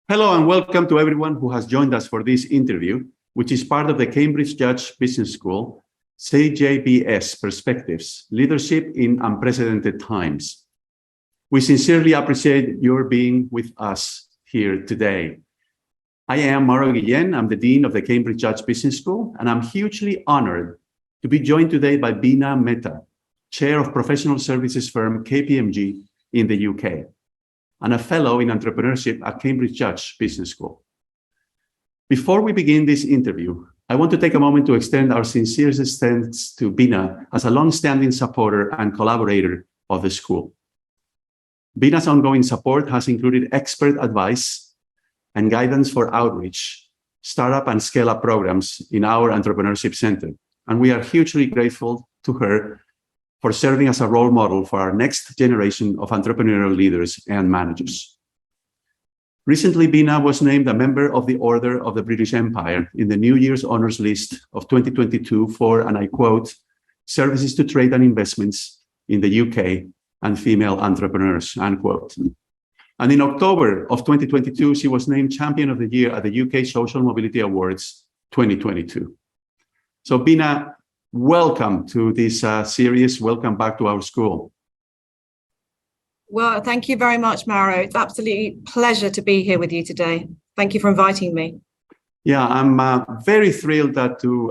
Hello and welcome to everyone who has joined us for this interview, which is part of the Cambridge Judge Business School, CJBS Perspectives, Leadership in Unprecedented Times. We sincerely appreciate your being with us here today. I am Mauro Guillén. I'm the Dean of the Cambridge Judge Business School, and I'm hugely honored to be joined today by Beena Mehta, Chair of professional services firm KPMG in the UK, and a fellow in entrepreneurship at Cambridge Judge Business School. Before we begin this interview, I want to take a moment to extend our sincerest thanks to Beena as a long-standing supporter and collaborator of the school. Beena's ongoing support has included expert advice and guidance for outreach, startup and scale-up programs in our entrepreneurship center. And we are hugely grateful to her for serving as a role model for our next generation of entrepreneurial leaders and managers. Recently, Beena was named a member of the Order of the British Empire in the New Year's Honours List of 2022 for, and I quote, services to trade and investments in the UK and female entrepreneurs, unquote. And in October of 2022, she was named Champion of the Year at the UK Social Mobility Awards 2022. So Beena, welcome to this series. Welcome back to our school. Well, thank you very much, Mauro. It's absolutely a pleasure to be here with you today. Thank you for inviting me. Yeah, I'm very thrilled to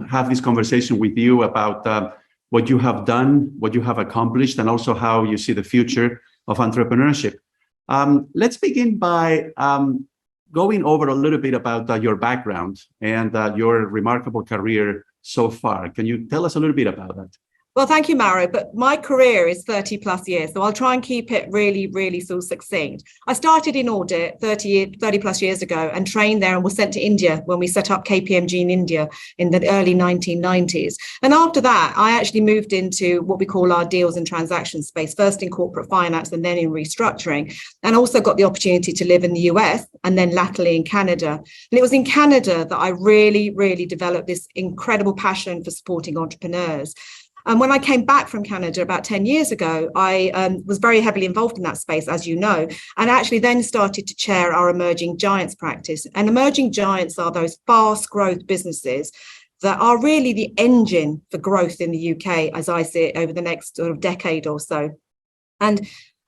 have this conversation with you about what you have done, what you have accomplished, and also how you see the future of entrepreneurship. Let's begin by going over a little bit about your background and your remarkable career so far. Can you tell us a little bit about that? Well, thank you, Mauro, but my career is 30 plus years, so I'll try and keep it really sort of succinct. I started in audit 30 plus years ago and trained there and was sent to India when we set up KPMG in India in the early 1990s. And after that, I actually moved into what we call our deals and transactions space, first in corporate finance and then in restructuring, and also got the opportunity to live in the US and then latterly in Canada. And it was in Canada that I really developed this incredible passion for supporting entrepreneurs. And when I came back from Canada about 10 years ago, I was very heavily involved in that space, as you know, and actually then started to chair our Emerging Giants practice. And Emerging Giants are those fast growth businesses that are really the engine for growth in the UK, as I see it, over the next sort of decade or so. And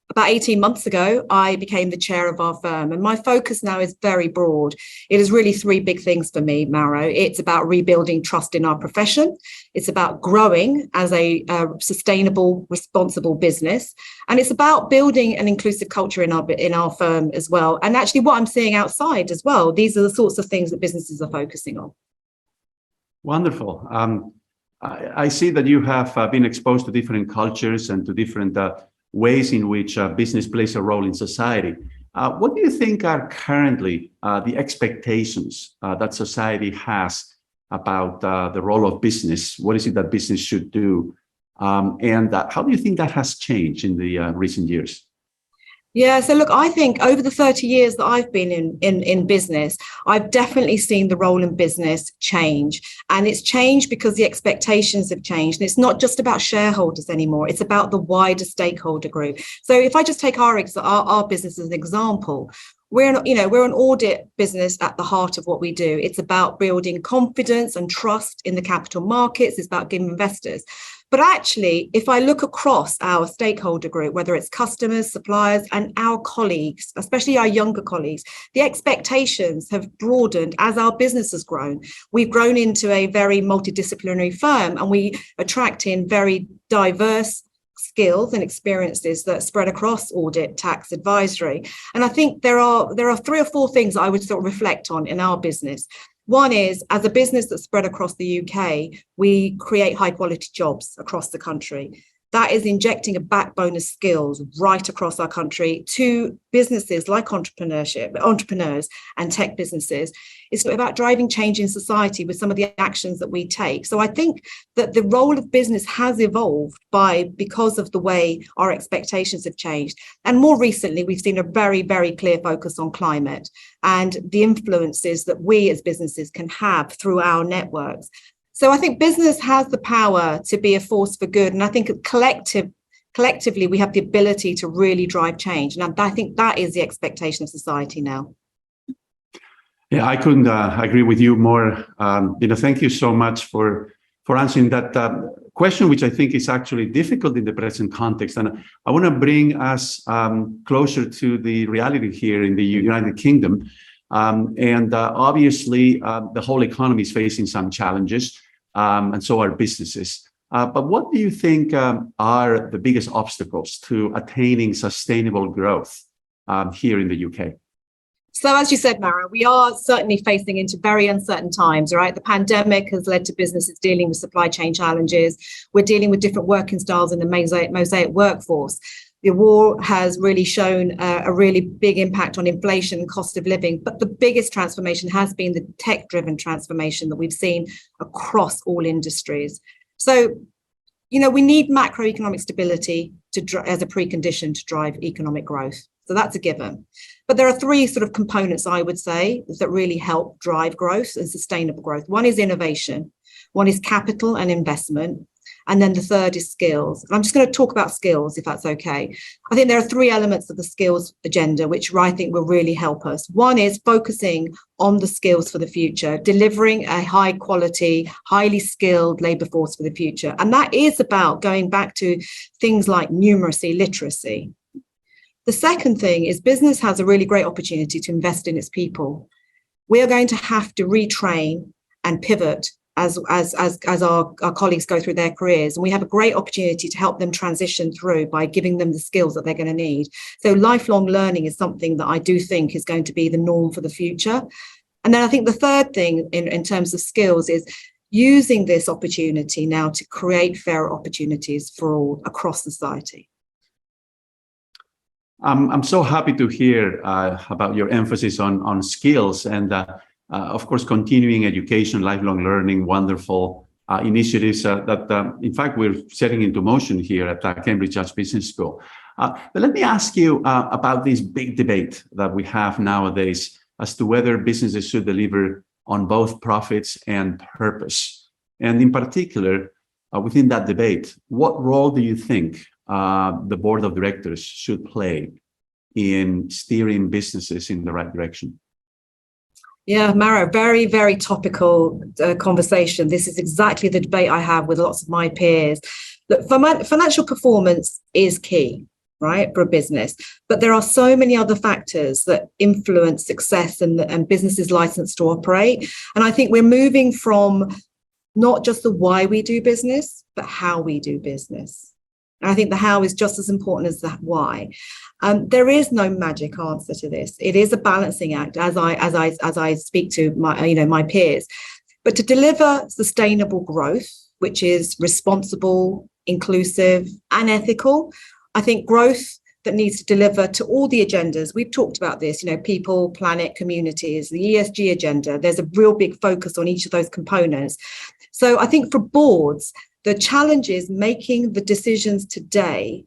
about 18 months ago, I became the chair of our firm, and my focus now is very broad. It is really three big things for me, Mauro. It's about rebuilding trust in our profession. It's about growing as a sustainable, responsible business. And it's about building an inclusive culture in our firm as well. And actually what I'm seeing outside as well, these are the sorts of things that businesses are focusing on. Wonderful. I see that you have been exposed to different cultures and to different ways in which business plays a role in society. What do you think are currently the expectations that society has about the role of business? What is it that business should do? And how do you think that has changed in the recent years? Yeah, so look, I think over the 30 years that I've been in business, I've definitely seen the role in business change. And it's changed because the expectations have changed. And it's not just about shareholders anymore. It's about the wider stakeholder group. So if I just take our business as an example, we're an audit business at the heart of what we do. It's about building confidence and trust in the capital markets. It's about giving investors. But actually, if I look across our stakeholder group, whether it's customers, suppliers, and our colleagues, especially our younger colleagues, the expectations have broadened as our business has grown. We've grown into a very multidisciplinary firm, and we attract in very diverse skills and experiences that spread across audit, tax, advisory. And I think there are three or four things I would sort of reflect on in our business. One is, as a business that's spread across the UK, we create high quality jobs across the country. That is injecting a backbone of skills right across our country to businesses like entrepreneurs and tech businesses. It's about driving change in society with some of the actions that we take. So I think that the role of business has evolved because of the way our expectations have changed. And more recently, we've seen a very clear focus on climate and the influences that we as businesses can have through our networks. So I think business has the power to be a force for good. And I think collectively, we have the ability to really drive change. And I think that is the expectation of society now. Yeah, I couldn't agree with you more. Thank you so much for answering that question, which I think is actually difficult in the present context. And I want to bring us closer to the reality here in the United Kingdom. Obviously, the whole economy is facing some challenges, and so are businesses. But what do you think are the biggest obstacles to attaining sustainable growth here in the UK? So as you said, Mara, we are certainly facing into very uncertain times, right? The pandemic has led to businesses dealing with supply chain challenges. We're dealing with different working styles in the mosaic workforce. The war has really shown a really big impact on inflation and cost of living. But the biggest transformation has been the tech-driven transformation that we've seen across all industries. So, we need macroeconomic stability as a precondition to drive economic growth. So that's a given. But there are three sort of components, I would say, that really help drive growth and sustainable growth. One is innovation, one is capital and investment, and then the third is skills. And I'm just going to talk about skills, if that's okay. I think there are three elements of the skills agenda, which I think will really help us. One is focusing on the skills for the future, delivering a high quality, highly skilled labour force for the future. And that is about going back to things like numeracy, literacy. The second thing is business has a really great opportunity to invest in its people. We are going to have to retrain and pivot as our colleagues go through their careers. And we have a great opportunity to help them transition through by giving them the skills that they're going to need. So lifelong learning is something that I do think is going to be the norm for the future. And then I think the third thing in terms of skills is using this opportunity now to create fairer opportunities for all across society. I'm so happy to hear about your emphasis on skills and, of course, continuing education, lifelong learning, wonderful initiatives that, in fact, we're setting into motion here at Cambridge Judge Business School. But let me ask you about this big debate that we have nowadays as to whether businesses should deliver on both profits and purpose. And in particular, within that debate, what role do you think the board of directors should play in steering businesses in the right direction? Yeah, Mara, very, very topical conversation. This is exactly the debate I have with lots of my peers. Look, financial performance is key, right, for a business. But there are so many other factors that influence success and businesses' license to operate. And I think we're moving from not just the why we do business, but how we do business. And I think the how is just as important as the why. There is no magic answer to this. It is a balancing act, as I speak to my peers. But to deliver sustainable growth, which is responsible, inclusive, and ethical, I think growth that needs to deliver to all the agendas. We've talked about this, people, planet, communities, the ESG agenda. There's a real big focus on each of those components. So I think for boards, the challenge is making the decisions today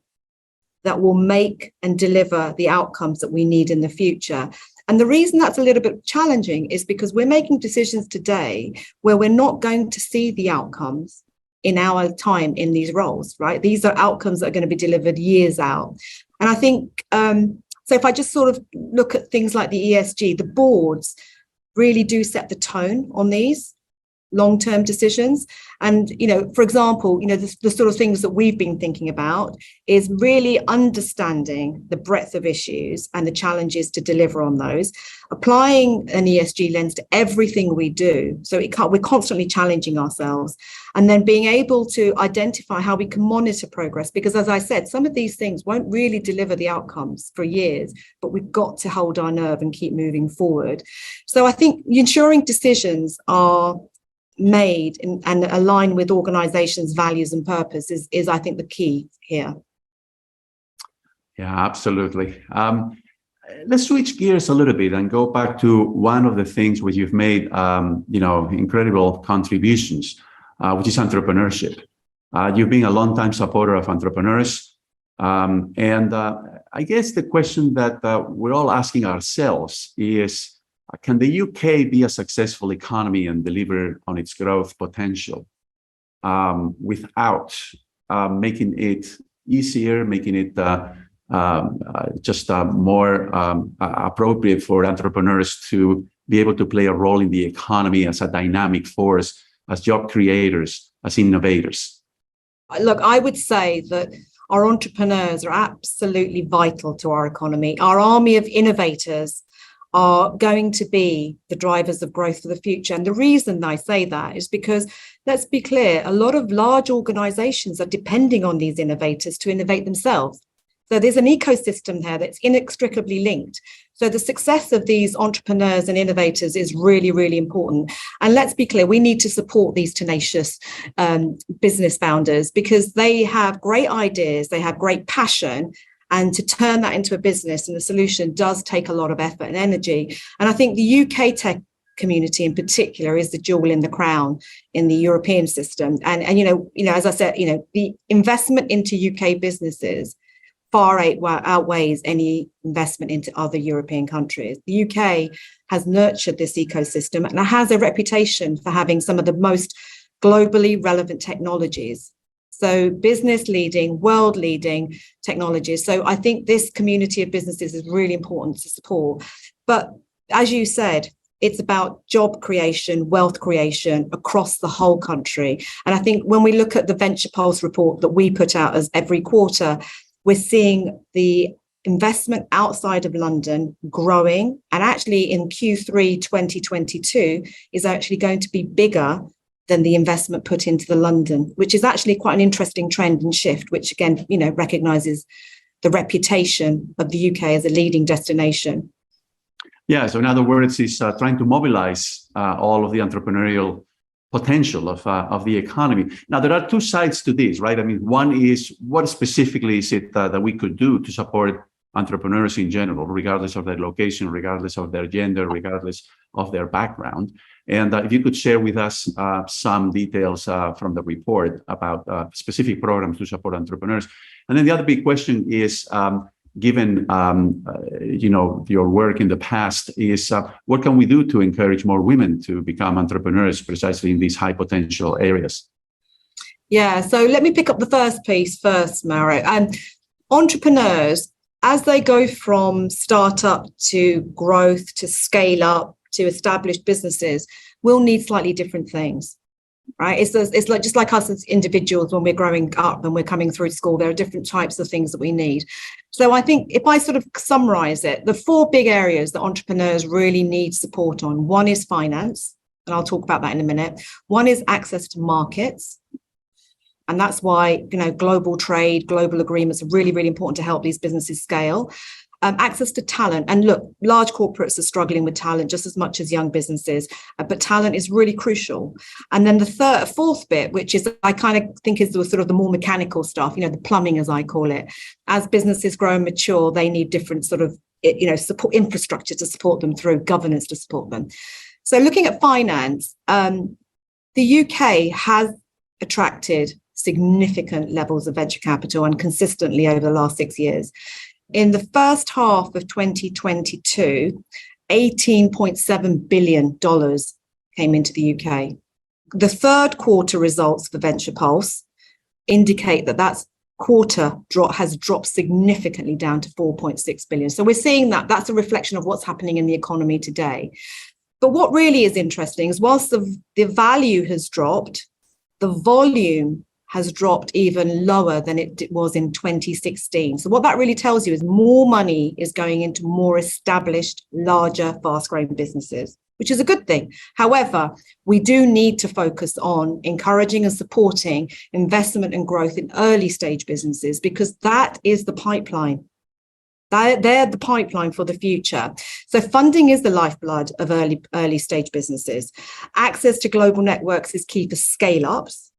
that will make and deliver the outcomes that we need in the future. And the reason that's a little bit challenging is because we're making decisions today where we're not going to see the outcomes in our time in these roles, right? These are outcomes that are going to be delivered years out. And I think, so if I just sort of look at things like the ESG, the boards really do set the tone on these long-term decisions. And, for example, the sort of things that we've been thinking about is really understanding the breadth of issues and the challenges to deliver on those, applying an ESG lens to everything we do. So we're constantly challenging ourselves, and then being able to identify how we can monitor progress. Because as I said, some of these things won't really deliver the outcomes for years, but we've got to hold our nerve and keep moving forward. So I think ensuring decisions are made and align with organizations' values and purpose is I think the key here. Yeah, absolutely. Let's switch gears a little bit and go back to one of the things where you've made incredible contributions, which is entrepreneurship. You've been a longtime supporter of entrepreneurs, and I guess the question that we're all asking ourselves is, can the UK be a successful economy and deliver on its growth potential without making it easier, making it just more appropriate for entrepreneurs to be able to play a role in the economy as a dynamic force, as job creators, as innovators? Look, I would say that our entrepreneurs are absolutely vital to our economy. Our army of innovators are going to be the drivers of growth for the future. And the reason I say that is because, let's be clear, a lot of large organizations are depending on these innovators to innovate themselves. So there's an ecosystem there that's inextricably linked. So the success of these entrepreneurs and innovators is really, really important. And let's be clear, we need to support these tenacious business founders because they have great ideas, they have great passion, and to turn that into a business and a solution does take a lot of effort and energy. And I think the UK tech community in particular is the jewel in the crown in the European system. And as I said, the investment into UK businesses far outweighs any investment into other European countries. The UK has nurtured this ecosystem and it has a reputation for having some of the most globally relevant technologies. So business leading, world leading technologies. So I think this community of businesses is really important to support. But as you said, it's about job creation, wealth creation across the whole country. And I think when we look at the Venture Pulse report that we put out as every quarter, we're seeing the investment outside of London growing. And actually in Q3 2022 is actually going to be bigger than the investment put into the London, which is actually quite an interesting trend and shift, which again, recognises the reputation of the UK as a leading destination. Yeah, so in other words, it's trying to mobilize all of the entrepreneurial potential of the economy. Now, there are two sides to this, right? I mean, one is what specifically is it that we could do to support entrepreneurs in general, regardless of their location, regardless of their gender, regardless of their background. And if you could share with us some details from the report about specific programs to support entrepreneurs. And then the other big question is, given your work in the past, is what can we do to encourage more women to become entrepreneurs precisely in these high potential areas? Yeah, so let me pick up the first piece first, Mauro. Entrepreneurs, as they go from startup to growth to scale up to established businesses, will need slightly different things. Right. It's like just like us as individuals when we're growing up and we're coming through school, there are different types of things that we need. So I think if I sort of summarize it, the four big areas that entrepreneurs really need support on, one is finance, and I'll talk about that in a minute. One is access to markets. And that's why, global trade, global agreements are really, really important to help these businesses scale. Access to talent. And look, large corporates are struggling with talent just as much as young businesses, but talent is really crucial. And then the fourth bit, which is I kind of think is the sort of the more mechanical stuff, the plumbing, as I call it. As businesses grow and mature, they need different sort of, support infrastructure to support them through, governance to support them. So looking at finance, the UK has attracted significant levels of venture capital and consistently over the last 6 years. In the first half of 2022, $18.7 billion came into the UK. The third quarter results for Venture Pulse indicate that quarter has dropped significantly down to 4.6 billion. So we're seeing that's a reflection of what's happening in the economy today. But what really is interesting is whilst the value has dropped, the volume has dropped even lower than it was in 2016. So what that really tells you is more money is going into more established, larger, fast-growing businesses, which is a good thing. However, we do need to focus on encouraging and supporting investment and growth in early stage businesses because that is the pipeline. They're the pipeline for the future. So funding is the lifeblood of early stage businesses. Access to global networks is key for scale-ups.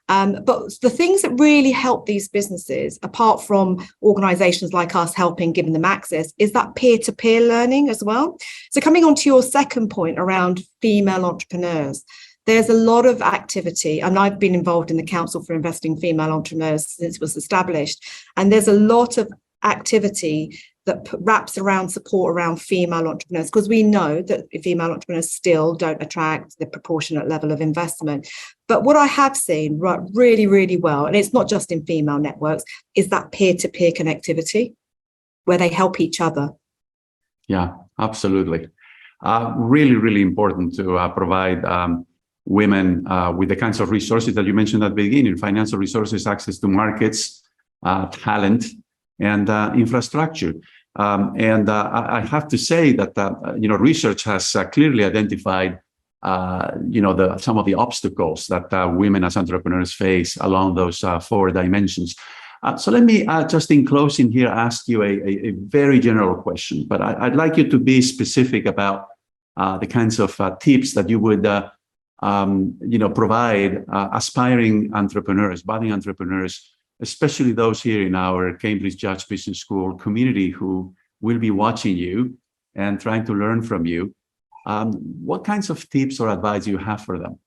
But the things that really help these businesses, apart from organizations like us helping, giving them access, is that peer-to-peer learning as well. So coming on to your second point around female entrepreneurs, there's a lot of activity, and I've been involved in the Council for Investing Female Entrepreneurs since it was established, and there's a lot of activity that wraps around support around female entrepreneurs, because we know that female entrepreneurs still don't attract the proportionate level of investment. But what I have seen really, really well, and it's not just in female networks, is that peer-to-peer connectivity where they help each other. Yeah, absolutely. really, really important to provide women with the kinds of resources that you mentioned at the beginning: financial resources, access to markets, talent, and infrastructure. I have to say that research has clearly identified some of the obstacles that women as entrepreneurs face along those 4 dimensions. So let me just in closing here ask you a very general question, but I'd like you to be specific about the kinds of tips that you would provide aspiring entrepreneurs, budding entrepreneurs, especially those here in our Cambridge Judge Business School community who will be watching you and trying to learn from you. What kinds of tips or advice do you have for them?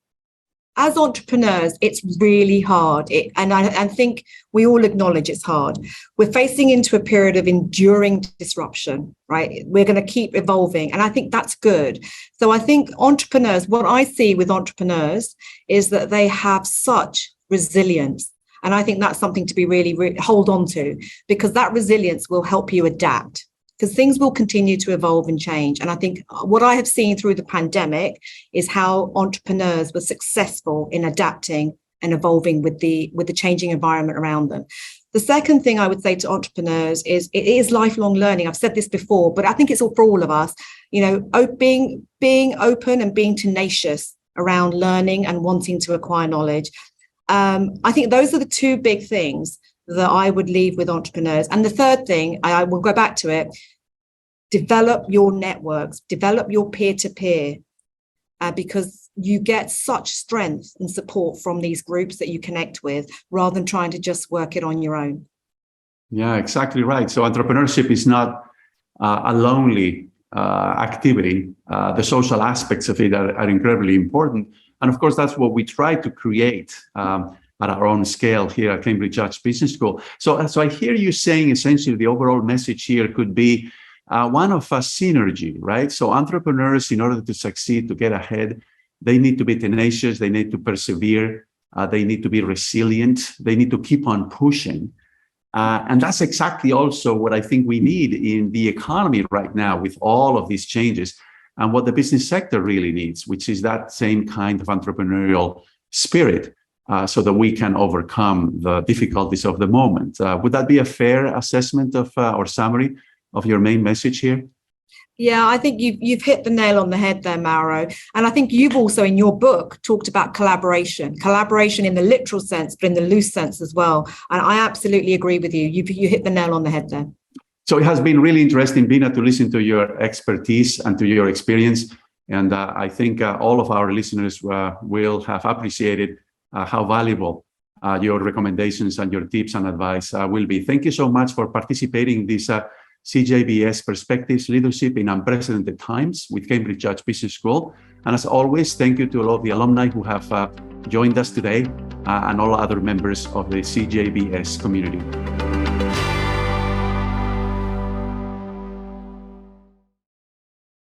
As entrepreneurs, it's really hard. And I think we all acknowledge it's hard. We're facing into a period of enduring disruption, right? We're going to keep evolving. And I think that's good. So I think entrepreneurs, what I see with entrepreneurs is that they have such resilience. And I think that's something to be really hold on to, because that resilience will help you adapt, because things will continue to evolve and change. And I think what I have seen through the pandemic is how entrepreneurs were successful in adapting and evolving with the changing environment around them. The second thing I would say to entrepreneurs is it is lifelong learning. I've said this before, but I think it's all for all of us, being open and being tenacious around learning and wanting to acquire knowledge. I think those are the 2 big things that I would leave with entrepreneurs. And the third thing, I will go back to it, develop your networks, develop your peer-to-peer, because you get such strength and support from these groups that you connect with, rather than trying to just work it on your own. Yeah, exactly right. So entrepreneurship is not a lonely activity. The social aspects of it are incredibly important. And of course, that's what we try to create at our own scale here at Cambridge Judge Business School. So I hear you saying essentially the overall message here could be one of a synergy, right? So entrepreneurs, in order to succeed, to get ahead, they need to be tenacious, they need to persevere, they need to be resilient, they need to keep on pushing. And that's exactly also what I think we need in the economy right now with all of these changes, and what the business sector really needs, which is that same kind of entrepreneurial spirit. So that we can overcome the difficulties of the moment. Would that be a fair assessment of or summary of your main message here? Yeah, I think you've hit the nail on the head there, Mauro. And I think you've also in your book talked about collaboration in the literal sense, but in the loose sense as well. And I absolutely agree with you. You hit the nail on the head there. So it has been really interesting, Bina, to listen to your expertise and to your experience. And I think all of our listeners will have appreciated how valuable your recommendations and your tips and advice will be. Thank you so much for participating in this CJBS Perspectives Leadership in Unprecedented Times with Cambridge Judge Business School. And as always, thank you to all of the alumni who have joined us today and all other members of the CJBS community.